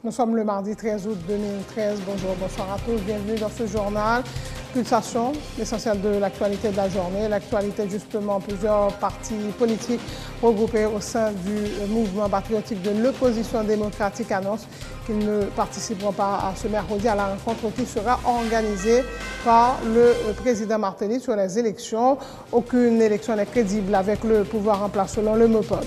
Nous sommes le mardi 13 août 2013. Bonjour, bonsoir à tous. Bienvenue dans ce journal. Pulsation, l'essentiel de l'actualité de la journée. L'actualité, justement, plusieurs partis politiques regroupés au sein du mouvement patriotique de l'opposition démocratique annoncent qu'ils ne participeront pas à ce mercredi à la rencontre qui sera organisée par le président Martelly sur les élections. Aucune élection n'est crédible avec le pouvoir en place selon le MOPOD.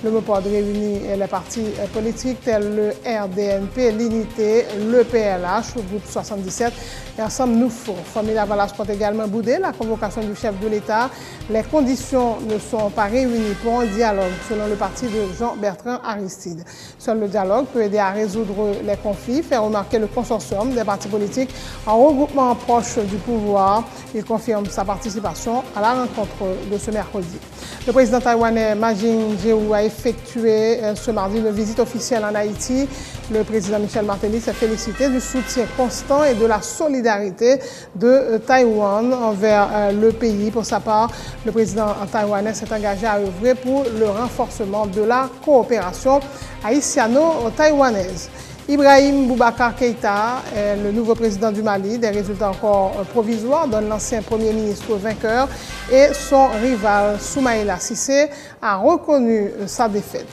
Le MOPOD réunit les partis politiques tels le RDNP, l'Unité, le PLH, le groupe 77 et Ensemble Nous Faut. Famille Lavalas compte également boudé la convocation du chef de l'État. Les conditions ne sont pas réunies pour un dialogue selon le parti de Jean-Bertrand Aristide. Seul le dialogue peut aider à résoudre les conflits, faire remarquer le consortium des partis politiques en regroupement proche du pouvoir. Il confirme sa participation à la rencontre de ce mercredi. Le président taïwanais Ma Ying-jeou a effectué ce mardi une visite officielle en Haïti. Le président Michel Martelly s'est félicité du soutien constant et de la solidarité de Taïwan envers le pays. Pour sa part, le président taïwanais s'est engagé à œuvrer pour le renforcement de la coopération haïtiano-taïwanaise. Ibrahim Boubacar Keïta est le nouveau président du Mali. Des résultats encore provisoires donnent l'ancien premier ministre vainqueur et son rival Soumaïla Cissé a reconnu sa défaite.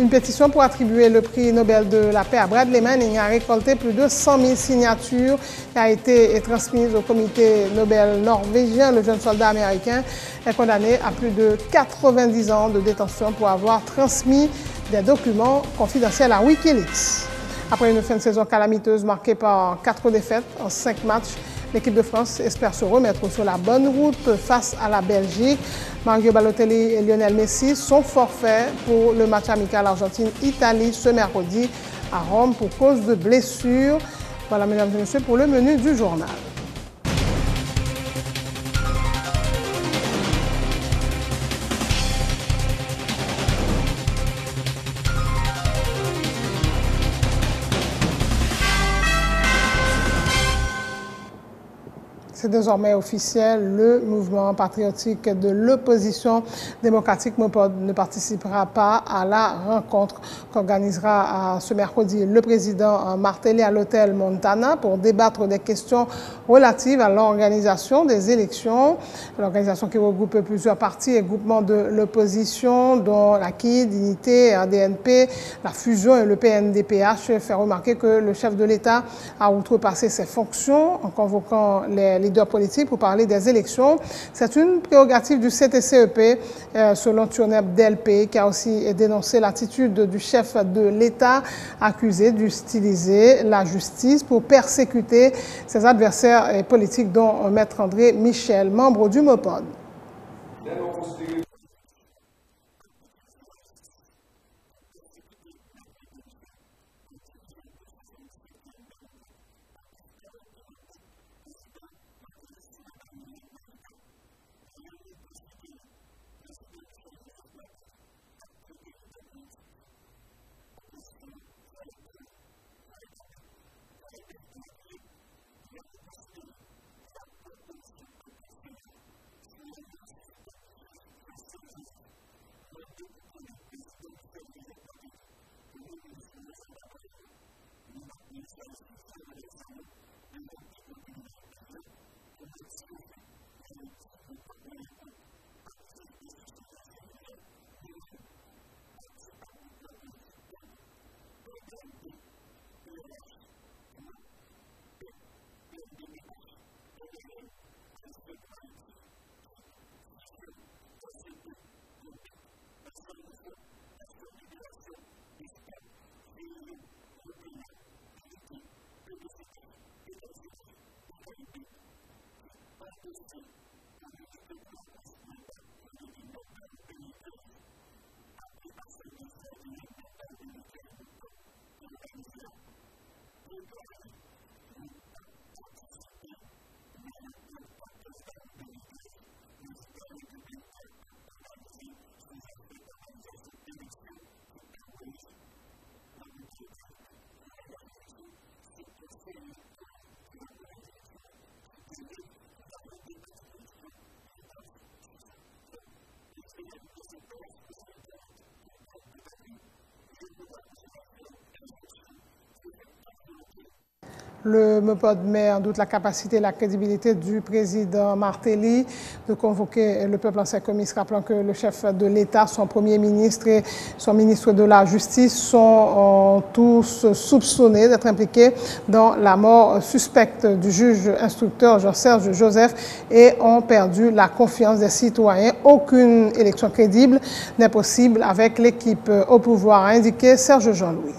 Une pétition pour attribuer le prix Nobel de la paix à Bradley Manning a récolté plus de 100 000 signatures et a été transmise au comité Nobel norvégien. Le jeune soldat américain est condamné à plus de 90 ans de détention pour avoir transmis des documents confidentiels à Wikileaks. Après une fin de saison calamiteuse marquée par 4 défaites en 5 matchs, l'équipe de France espère se remettre sur la bonne route face à la Belgique. Mario Balotelli et Lionel Messi sont forfaits pour le match amical Argentine-Italie ce mercredi à Rome pour cause de blessures. Voilà, mesdames et messieurs, pour le menu du journal. C'est désormais officiel, le mouvement patriotique de l'opposition démocratique MOPOD ne participera pas à la rencontre qu'organisera ce mercredi le président Martelly à l'hôtel Montana pour débattre des questions relatives à l'organisation des élections. L'organisation qui regroupe plusieurs partis et groupements de l'opposition, dont la CID, l'Unité, RDNP, la Fusion et le PNDPH, fait remarquer que le chef de l'État a outrepassé ses fonctions en convoquant les leaders politiques pour parler des élections. C'est une prérogative du CTCEP, selon Thionep Delpé, qui a aussi dénoncé l'attitude du chef de l'État accusé d'utiliser la justice pour persécuter ses adversaires politiques, dont Maître André Michel, membre du MOPOD. Le MEPOD met en doute la capacité et la crédibilité du président Martelly de convoquer le peuple en ses comices, rappelant que le chef de l'État, son premier ministre et son ministre de la Justice sont tous soupçonnés d'être impliqués dans la mort suspecte du juge instructeur Jean-Serge Joseph et ont perdu la confiance des citoyens. Aucune élection crédible n'est possible avec l'équipe au pouvoir, a indiqué Serge Jean-Louis.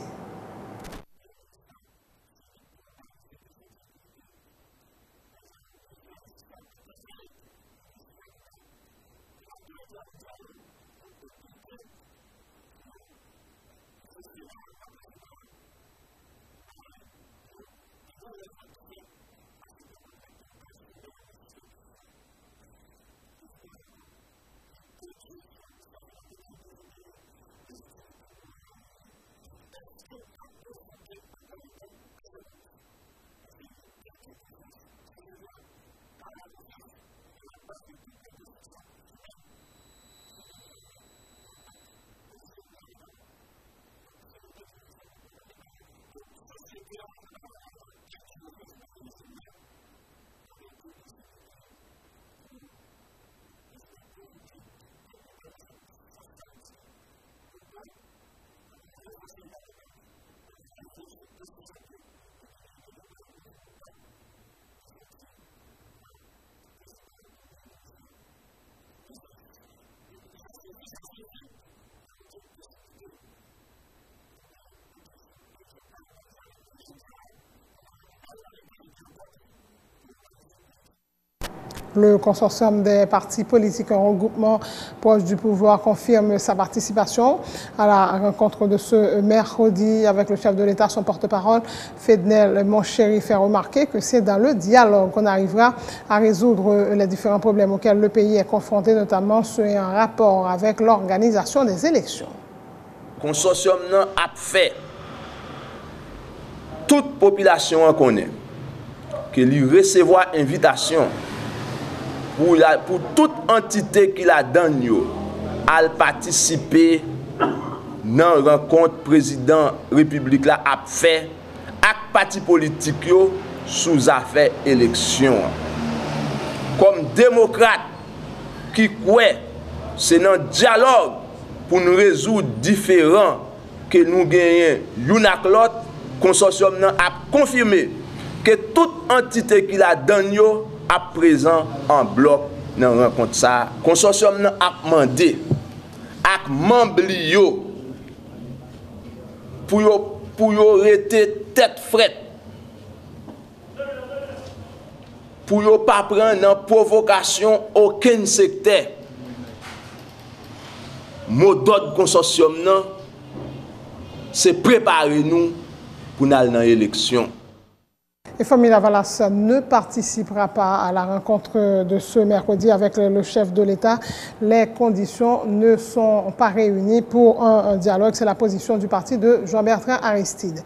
Le consortium des partis politiques, un regroupement proche du pouvoir, confirme sa participation à la rencontre de ce mercredi avec le chef de l'État. Son porte-parole, Fednel Monchéri, fait remarquer que c'est dans le dialogue qu'on arrivera à résoudre les différents problèmes auxquels le pays est confronté, notamment ceux en rapport avec l'organisation des élections. Le consortium a fait toute population en connaît que lui recevoir invitation pour toute entité qui la donne à participer dans la rencontre président République là a fait avec parti politique sous affaire élection. Comme démocrate qui croit c'est dans le dialogue pour nous résoudre différents que nous gagnons l'une avec l'autre, consortium a confirmé que toute entité qui la donne à présent en bloc dans la rencontre ça. Consortium a demandé à membres pour rester tête frette, pour ne pas prendre en provocation aucun secteur. Mot d'ordre consortium c'est préparer nous pour aller dans l'élection. Et Famille Lavalas ne participera pas à la rencontre de ce mercredi avec le chef de l'État. Les conditions ne sont pas réunies pour un dialogue. C'est la position du parti de Jean-Bertrand Aristide.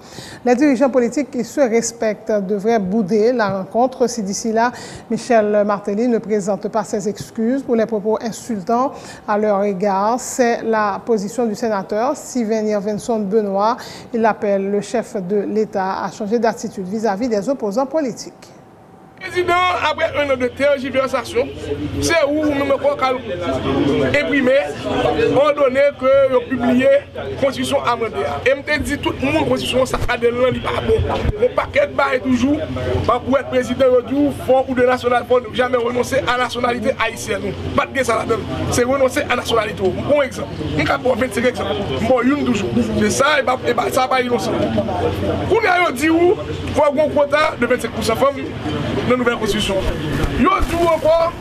Les dirigeants politiques qui se respectent devraient bouder la rencontre si d'ici là, Michel Martelly ne présente pas ses excuses pour les propos insultants à leur égard. C'est la position du sénateur Steven Irvinson Benoît. Il appelle le chef de l'État à changer d'attitude vis-à-vis des opposants politiques. Président, après un an de tergiversation, c'est où nous me imprimé, ordonné que vous publiez la Constitution amendée. Et je me dis tout le monde, la Constitution, ça a des langues, pas bon. Mon paquet de barres est toujours, pour être président, fond ou de national, faut jamais renoncer à la nationalité haïtienne. Pas de ça là-dedans. C'est renoncer à la nationalité. Bon exemple. Je vais 25 exemples. Bon, une toujours. C'est ça, et ça va pas innocent. Vous avez dit où, il faut avoir un quota de 25% femmes. La nouvelle constitution. Yo tout encore,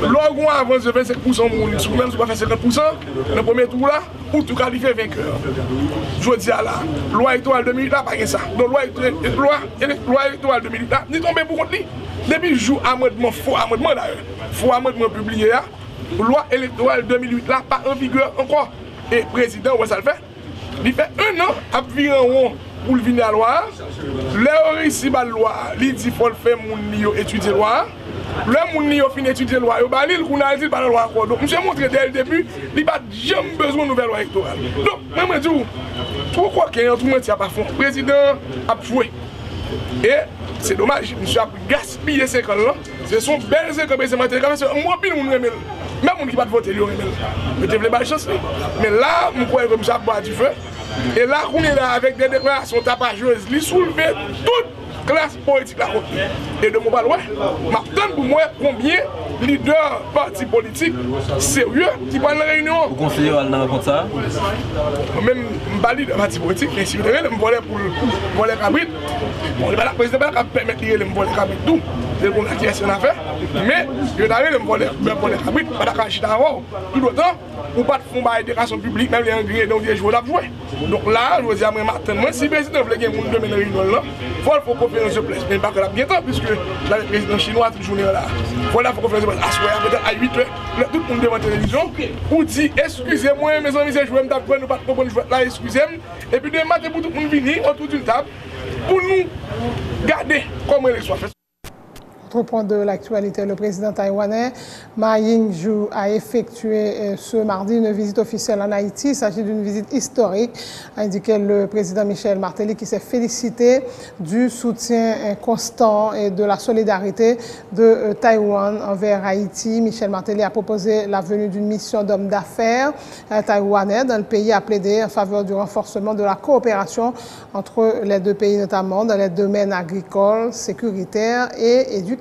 l'orgon avance de 25%, même si vous pas fait 50%, dans le premier tour là, pour tout qualifier vainqueur. Je dis à la loi électorale 2008 là, pas ça. Donc loi électorale 2008 là, ni tombé pour contre lui. Depuis le jour amendement, faux amendement d'ailleurs, faux amendement publié là, loi électorale 2008 là, pas en vigueur encore. Et président, où ça le fait? Il fait un an à virer en rond pour venir à la loi. Là, ici, la loi, il dit qu'il faut faire étudier la loi. Là, il faut finir étudier la loi. Il a dit pas la loi encore. Donc, je vais montrer dès le début, il n'a jamais besoin de nouvelle loi électorale. Donc, moi, je dis, pourquoi qu'il y a tout le monde qui n'a pas fond? Le président a joué. Et c'est dommage, monsieur a gaspillé ces écoles là. Ce sont belles écoles, mais c'est matériel. Moi, puis nous même qui va voter, ils mais tu veux pas chance. Mais là, je crois que monsieur a boire du feu. Et là, on est là avec des déclarations tapageuses, ils soulèvent toute classe politique là. Et de mon bal, ouais, maintenant pour moi, combien leaders partis politiques sérieux qui parlent de la réunion. Vous conseillez à la rencontre ça? Même je ne suis pas parti politique, mais si je voulais pour voler cabrit, bon, le président ne va pas permettre de voler cabrit tout. C'est pour la question à faire. Mais je vais aller me voler cabrit, pas d'accord, je tout le temps, ou pas de fonds de déclaration publique, même les ingrédients dont je vais jouer. Donc là, je veux dire, si le président veut gagner une demain réunion là, il faut conférence de presse, mais pas que la bientôt, puisque le président chinois toute journée là. Voilà, il faut conférence de presse. Peut-être à 8 h, tout le monde devant la télévision, pour dire excusez-moi, mes amis, je vais me taper, nous pas comprendre, là, excusez-moi. Et puis demain matin, pour tout le monde venir autour d'une table, pour nous garder comment les soit fait. Autre point de l'actualité, le président taïwanais Ma Ying-jeou a effectué ce mardi une visite officielle en Haïti. Il s'agit d'une visite historique, a indiqué le président Michel Martelly, qui s'est félicité du soutien constant et de la solidarité de Taïwan envers Haïti. Michel Martelly a proposé la venue d'une mission d'hommes d'affaires taïwanais dans le pays, a plaidé en faveur du renforcement de la coopération entre les deux pays, notamment dans les domaines agricoles, sécuritaires et éducatifs.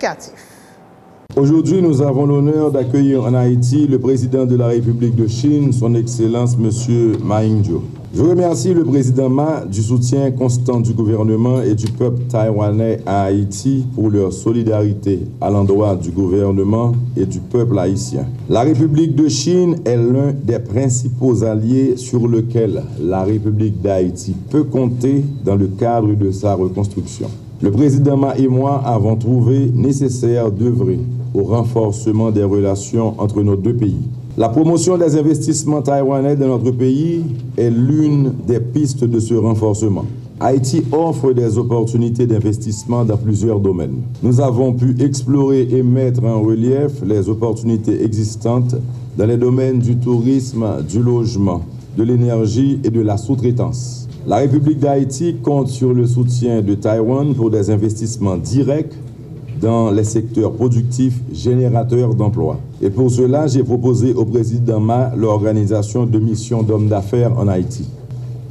Aujourd'hui, nous avons l'honneur d'accueillir en Haïti le président de la République de Chine, son Excellence M. Ma Ying-jeou. Je remercie le président Ma du soutien constant du gouvernement et du peuple taïwanais à Haïti pour leur solidarité à l'endroit du gouvernement et du peuple haïtien. La République de Chine est l'un des principaux alliés sur lequel la République d'Haïti peut compter dans le cadre de sa reconstruction. Le président Ma et moi avons trouvé nécessaire d'œuvrer au renforcement des relations entre nos deux pays. La promotion des investissements taïwanais dans notre pays est l'une des pistes de ce renforcement. Haïti offre des opportunités d'investissement dans plusieurs domaines. Nous avons pu explorer et mettre en relief les opportunités existantes dans les domaines du tourisme, du logement, de l'énergie et de la sous-traitance. La République d'Haïti compte sur le soutien de Taïwan pour des investissements directs dans les secteurs productifs générateurs d'emplois. Et pour cela, j'ai proposé au président Ma l'organisation de missions d'hommes d'affaires en Haïti.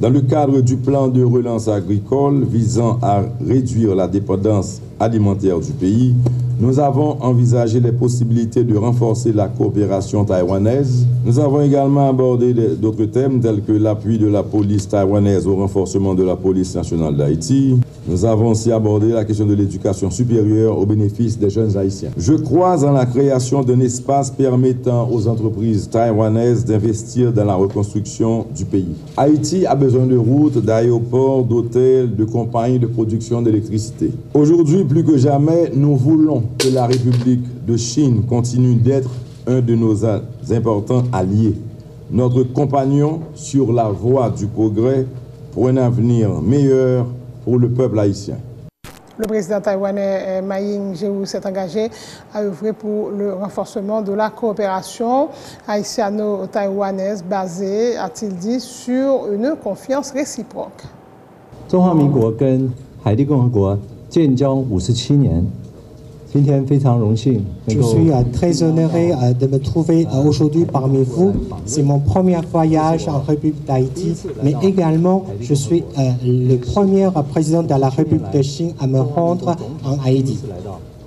Dans le cadre du plan de relance agricole visant à réduire la dépendance alimentaire du pays, nous avons envisagé les possibilités de renforcer la coopération taïwanaise. Nous avons également abordé d'autres thèmes tels que l'appui de la police taïwanaise au renforcement de la police nationale d'Haïti. Nous avons aussi abordé la question de l'éducation supérieure au bénéfice des jeunes haïtiens. Je crois en la création d'un espace permettant aux entreprises taïwanaises d'investir dans la reconstruction du pays. Haïti a besoin de routes, d'aéroports, d'hôtels, de compagnies de production d'électricité. Aujourd'hui, plus que jamais, nous voulons que la République de Chine continue d'être un de nos importants alliés, notre compagnon sur la voie du progrès pour un avenir meilleur pour le peuple haïtien. Le président taïwanais Ma Ying-jeou s'est engagé à œuvrer pour le renforcement de la coopération haïtiano-taïwanaise basée, a-t-il dit, sur une confiance réciproque. 中华民国跟海地共和国建交57年。 Je suis très honoré de me trouver aujourd'hui parmi vous. C'est mon premier voyage en République d'Haïti, mais également je suis le premier président de la République de Chine à me rendre en Haïti.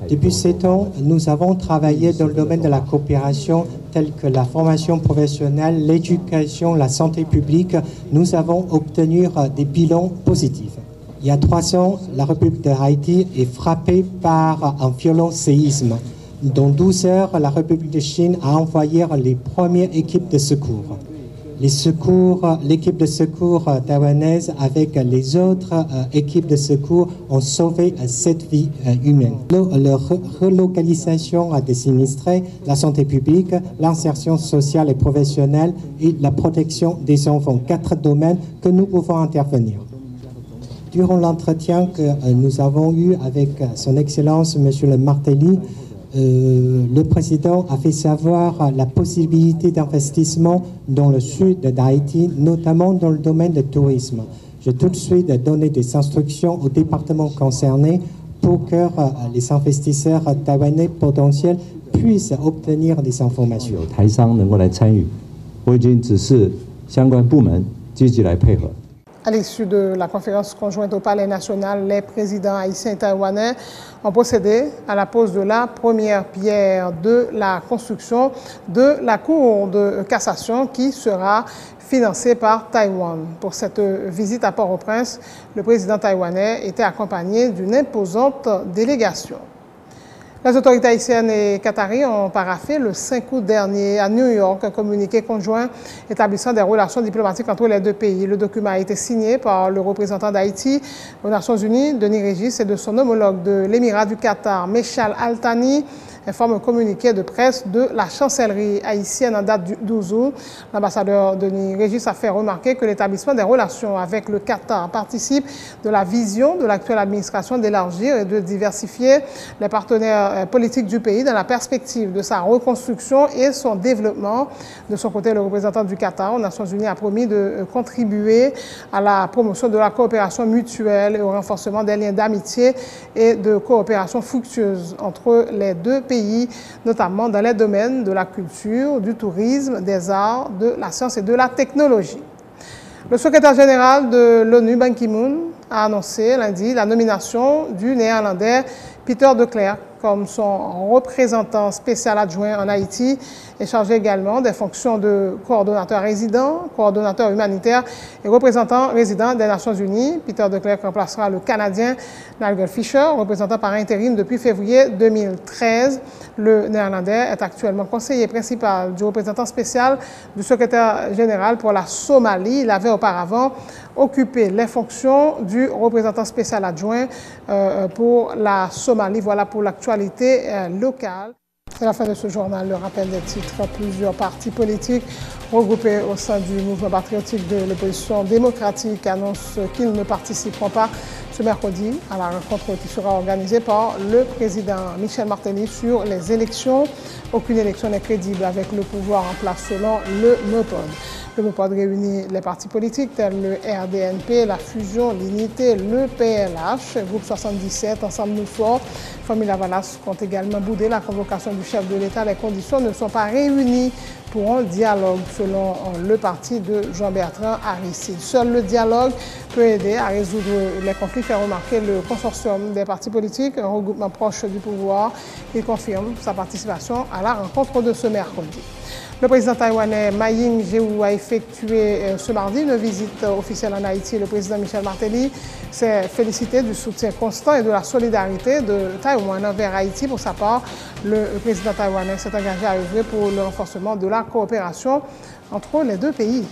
Depuis 7 ans, nous avons travaillé dans le domaine de la coopération telle que la formation professionnelle, l'éducation, la santé publique. Nous avons obtenu des bilans positifs. Il y a 3 ans, la République d'Haïti est frappée par un violent séisme. Dans 12 heures, la République de Chine a envoyé les premières équipes de secours. L'équipe de secours taïwanaise avec les autres équipes de secours ont sauvé 7 vies humaines. La relocalisation des sinistrés, la santé publique, l'insertion sociale et professionnelle et la protection des enfants. 4 domaines que nous pouvons intervenir. Durant l'entretien que nous avons eu avec son Excellence, M. le Martelly, le président a fait savoir la possibilité d'investissement dans le sud d'Haïti, notamment dans le domaine du tourisme. J'ai tout de suite donné des instructions au département concerné pour que les investisseurs taïwanais potentiels puissent obtenir des informations. 有台商能够来参与，我已经指示相关部门积极来配合。 À l'issue de la conférence conjointe au Palais national, les présidents haïtiens et taïwanais ont procédé à la pose de la première pierre de la construction de la Cour de cassation qui sera financée par Taïwan. Pour cette visite à Port-au-Prince, le président taïwanais était accompagné d'une imposante délégation. Les autorités haïtiennes et qataries ont paraphé le 5 août dernier à New York un communiqué conjoint établissant des relations diplomatiques entre les deux pays. Le document a été signé par le représentant d'Haïti aux Nations Unies, Denis Régis, et de son homologue de l'Émirat du Qatar, Mechal Altani, informe un communiqué de presse de la chancellerie haïtienne en date du 12 août. L'ambassadeur Denis Régis a fait remarquer que l'établissement des relations avec le Qatar participe de la vision de l'actuelle administration d'élargir et de diversifier les partenaires politiques du pays dans la perspective de sa reconstruction et son développement. De son côté, le représentant du Qatar aux Nations Unies a promis de contribuer à la promotion de la coopération mutuelle et au renforcement des liens d'amitié et de coopération fructueuse entre les deux pays, notamment dans les domaines de la culture, du tourisme, des arts, de la science et de la technologie. Le secrétaire général de l'ONU, Ban Ki-moon, a annoncé lundi la nomination du Néerlandais Peter de Klerk comme son représentant spécial adjoint en Haïti et chargé également des fonctions de coordonnateur résident, coordonnateur humanitaire et représentant résident des Nations Unies. Peter de Klerk remplacera le Canadien Nigel Fisher, représentant par intérim depuis février 2013. Le Néerlandais est actuellement conseiller principal du représentant spécial du secrétaire général pour la Somalie. Il avait auparavant occupé les fonctions du représentant spécial adjoint pour la Somalie. Voilà pour l'actualité locale. C'est la fin de ce journal. Le rappel des titres. Plusieurs partis politiques regroupés au sein du mouvement patriotique de l'opposition démocratique annoncent qu'ils ne participeront pas ce mercredi à la rencontre qui sera organisée par le président Michel Martelly sur les élections. Aucune élection n'est crédible avec le pouvoir en place selon le MOPOD. Le MOPOD réunit les partis politiques tels le RDNP, la Fusion, l'Unité, le PLH, Groupe 77, Ensemble Nous Forts. Famille Lavalas compte également bouder la convocation du chef de l'État. Les conditions ne sont pas réunies pour un dialogue selon le parti de Jean-Bertrand Aristide. Seul le dialogue peut aider à résoudre les conflits, fait remarquer le consortium des partis politiques, un regroupement proche du pouvoir. Il confirme sa participation à la rencontre de ce mercredi. Le président taïwanais Ma Ying-jeou a effectué ce mardi une visite officielle en Haïti. Le président Michel Martelly s'est félicité du soutien constant et de la solidarité de Taïwan envers Haïti. Pour sa part, le président taïwanais s'est engagé à œuvrer pour le renforcement de la coopération entre les deux pays.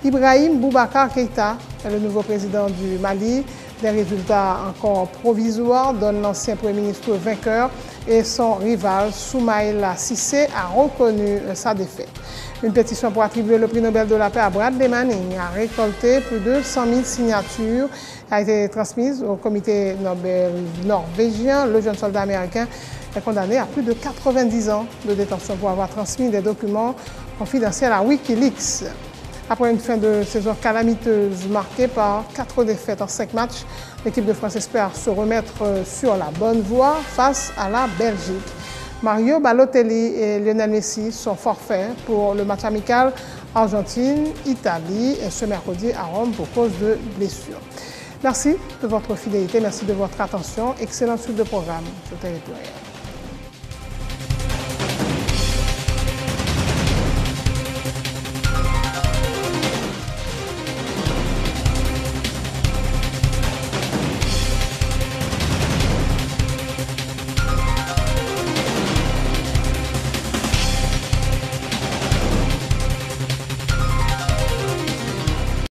Ibrahim Boubacar Keïta est le nouveau président du Mali. Des résultats encore provisoires donnent l'ancien Premier ministre vainqueur et son rival Soumaïla Cissé a reconnu sa défaite. Une pétition pour attribuer le prix Nobel de la paix à Bradley Manning a récolté plus de 100 000 signatures, a été transmise au comité Nobel norvégien. Le jeune soldat américain est condamné à plus de 90 ans de détention pour avoir transmis des documents confidentiels à Wikileaks. Après une fin de saison calamiteuse marquée par 4 défaites en 5 matchs, l'équipe de France espère se remettre sur la bonne voie face à la Belgique. Mario Balotelli et Lionel Messi sont forfaits pour le match amical Argentine-Italie ce mercredi à Rome pour cause de blessure. Merci de votre fidélité, merci de votre attention. Excellente suite de programme sur Territoire.